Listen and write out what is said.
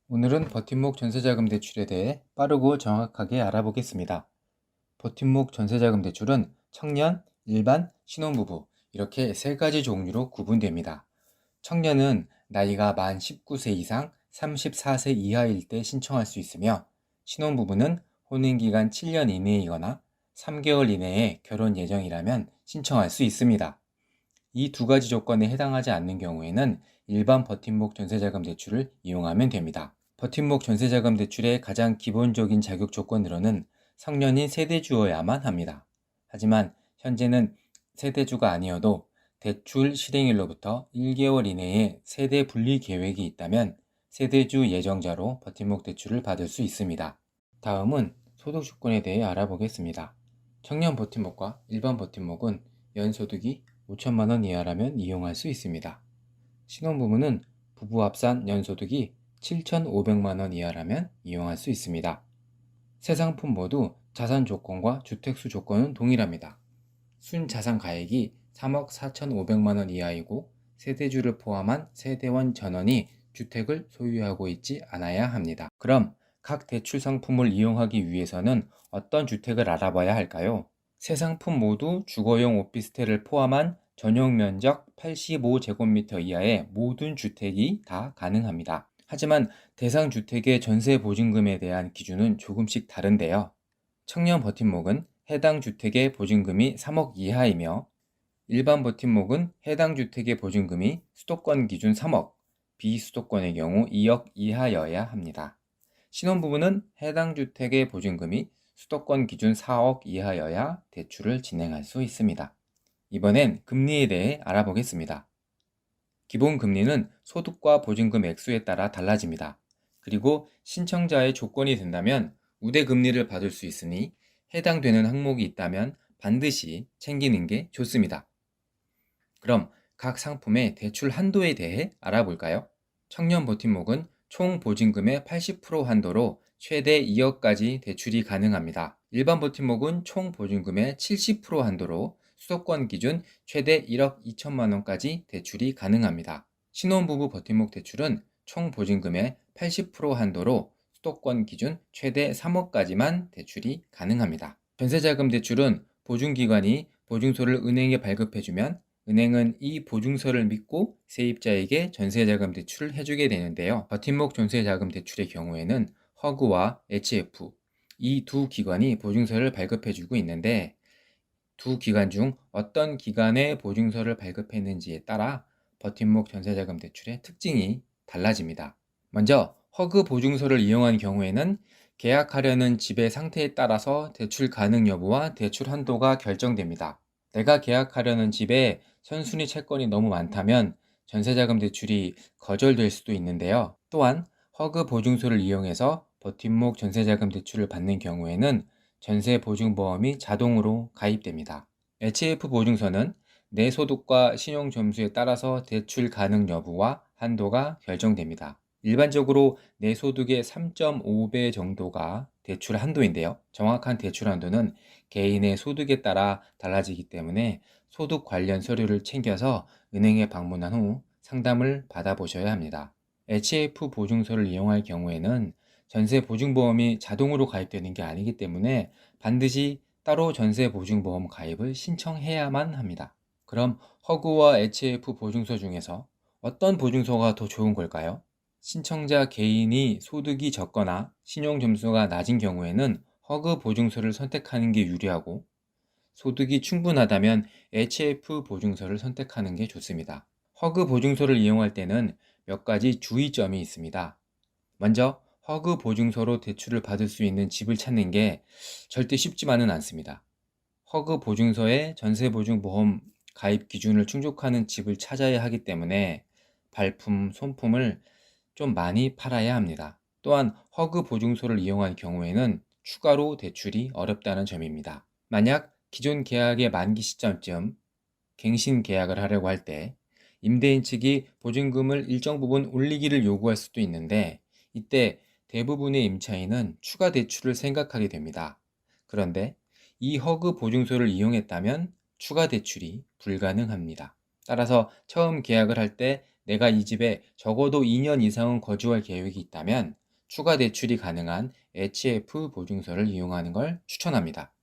오늘은 버팀목 전세자금 대출에 대해 빠르고 정확하게 알아보겠습니다. 버팀목 전세자금 대출은 청년, 일반, 신혼부부 이렇게 세 가지 종류로 구분됩니다. 청년은 나이가 만 19세 이상 34세 이하일 때 신청할 수 있으며 신혼부부는 혼인기간 7년 이내이거나 3개월 이내에 결혼 예정이라면 신청할 수 있습니다. 이 두 가지 조건에 해당하지 않는 경우에는 일반 버팀목 전세자금 대출을 이용하면 됩니다. 버팀목 전세자금 대출의 가장 기본적인 자격 조건으로는 성년인 세대주여야만 합니다. 하지만 현재는 세대주가 아니어도 대출 실행일로부터 1개월 이내에 세대 분리 계획이 있다면 세대주 예정자로 버팀목 대출을 받을 수 있습니다. 다음은 소득 조건에 대해 알아보겠습니다. 청년 버팀목과 일반 버팀목은 연소득이 5천만 원 이하라면 이용할 수 있습니다. 신혼부부는 부부 합산 연소득이 7,500만 원 이하라면 이용할 수 있습니다. 세 상품 모두 자산 조건과 주택수 조건은 동일합니다. 순자산 가액이 3억 4,500만 원 이하이고 세대주를 포함한 세대원 전원이 주택을 소유하고 있지 않아야 합니다. 그럼 각 대출 상품을 이용하기 위해서는 어떤 주택을 알아봐야 할까요? 세 상품 모두 주거용 오피스텔을 포함한 전용 면적 85제곱미터 이하의 모든 주택이 다 가능합니다. 하지만 대상 주택의 전세 보증금에 대한 기준은 조금씩 다른데요. 청년 버팀목은 해당 주택의 보증금이 3억 이하이며 일반 버팀목은 해당 주택의 보증금이 수도권 기준 3억, 비수도권의 경우 2억 이하여야 합니다. 신혼부부는 해당 주택의 보증금이 수도권 기준 4억 이하여야 대출을 진행할 수 있습니다. 이번엔 금리에 대해 알아보겠습니다. 기본 금리는 소득과 보증금 액수에 따라 달라집니다. 그리고 신청자의 조건이 된다면 우대 금리를 받을 수 있으니 해당되는 항목이 있다면 반드시 챙기는 게 좋습니다. 그럼 각 상품의 대출 한도에 대해 알아볼까요? 청년 버팀목은 총 보증금의 80% 한도로 최대 2억까지 대출이 가능합니다. 일반 버팀목은 총 보증금의 70% 한도로 수도권 기준 최대 1억 2천만 원까지 대출이 가능합니다. 신혼부부 버팀목 대출은 총 보증금의 80% 한도로 수도권 기준 최대 3억까지만 대출이 가능합니다. 전세자금 대출은 보증기관이 보증서를 은행에 발급해주면 은행은 이 보증서를 믿고 세입자에게 전세자금 대출을 해주게 되는데요. 버팀목 전세자금 대출의 경우에는 허그와 HF 이 두 기관이 보증서를 발급해주고 있는데 두 기관 중 어떤 기관에 보증서를 발급했는지에 따라 버팀목 전세자금 대출의 특징이 달라집니다. 먼저 허그 보증서를 이용한 경우에는 계약하려는 집의 상태에 따라서 대출 가능 여부와 대출 한도가 결정됩니다. 내가 계약하려는 집에 선순위 채권이 너무 많다면 전세자금 대출이 거절될 수도 있는데요. 또한 허그 보증서를 이용해서 버팀목 전세자금 대출을 받는 경우에는 전세보증보험이 자동으로 가입됩니다. HF 보증서는 내 소득과 신용점수에 따라서 대출 가능 여부와 한도가 결정됩니다. 일반적으로 내 소득의 3.5배 정도가 대출 한도인데요. 정확한 대출 한도는 개인의 소득에 따라 달라지기 때문에 소득 관련 서류를 챙겨서 은행에 방문한 후 상담을 받아보셔야 합니다. HF 보증서를 이용할 경우에는 전세보증보험이 자동으로 가입되는 게 아니기 때문에 반드시 따로 전세보증보험 가입을 신청해야만 합니다. 그럼 허그와 HF 보증서 중에서 어떤 보증서가 더 좋은 걸까요? 신청자 개인이 소득이 적거나 신용점수가 낮은 경우에는 허그 보증서를 선택하는 게 유리하고 소득이 충분하다면 HF 보증서를 선택하는 게 좋습니다. 허그 보증서를 이용할 때는 몇 가지 주의점이 있습니다. 먼저 허그 보증서로 대출을 받을 수 있는 집을 찾는 게 절대 쉽지만은 않습니다. 허그 보증서에 전세보증보험 가입 기준을 충족하는 집을 찾아야 하기 때문에 발품, 손품을 좀 많이 팔아야 합니다. 또한 허그 보증서를 이용한 경우에는 추가로 대출이 어렵다는 점입니다. 만약 기존 계약의 만기 시점쯤 갱신 계약을 하려고 할 때 임대인 측이 보증금을 일정 부분 올리기를 요구할 수도 있는데 이때 대부분의 임차인은 추가 대출을 생각하게 됩니다. 그런데 이 허그 보증서를 이용했다면 추가 대출이 불가능합니다. 따라서 처음 계약을 할 때 내가 이 집에 적어도 2년 이상은 거주할 계획이 있다면 추가 대출이 가능한 HF 보증서를 이용하는 걸 추천합니다.